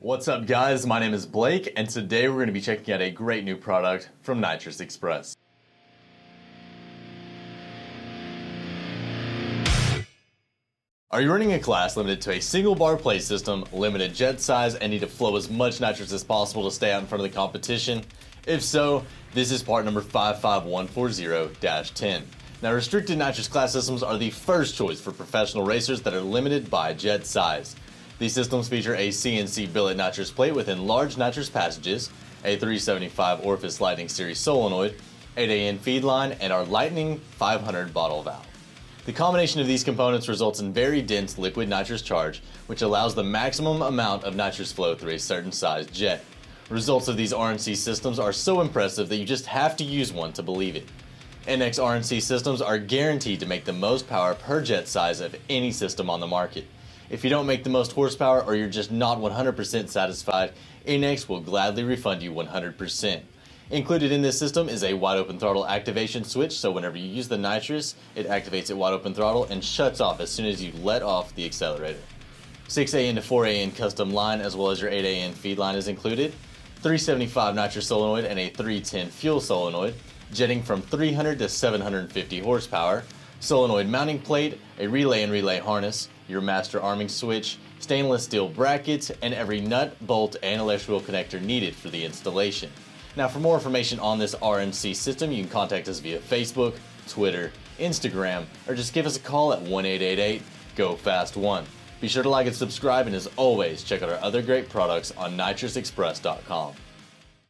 What's up guys, my name is Blake and today we're going to be checking out a great new product from Nitrous Express. Are you running a class limited to a single bar plate system, limited jet size, and need to flow as much nitrous as possible to stay out in front of the competition? If so, this is part number 55140-10. Now, restricted nitrous class systems are the first choice for professional racers that are limited by jet size. These systems feature a CNC billet nitrous plate with enlarged nitrous passages, a 375 orifice Lightning Series solenoid, 8AN feed line, and our Lightning 500 bottle valve. The combination of these components results in very dense liquid nitrous charge, which allows the maximum amount of nitrous flow through a certain size jet. Results of these RNC systems are so impressive that you just have to use one to believe it. NX RNC systems are guaranteed to make the most power per jet size of any system on the market. If you don't make the most horsepower or you're just not 100% satisfied, NX will gladly refund you 100%. Included in this system is a wide open throttle activation switch, so whenever you use the nitrous, it activates at wide open throttle and shuts off as soon as you let off the accelerator. 6AN to 4AN custom line as well as your 8AN feed line is included, 375 nitrous solenoid and a 310 fuel solenoid, jetting from 300 to 750 horsepower, solenoid mounting plate, a relay and relay harness, your master arming switch, stainless steel brackets, and every nut, bolt, and electrical connector needed for the installation. Now, for more information on this RNC system, you can contact us via Facebook, Twitter, Instagram, or just give us a call at 1-888-GO-FAST-1. Be sure to like and subscribe, and as always, check out our other great products on nitrousexpress.com.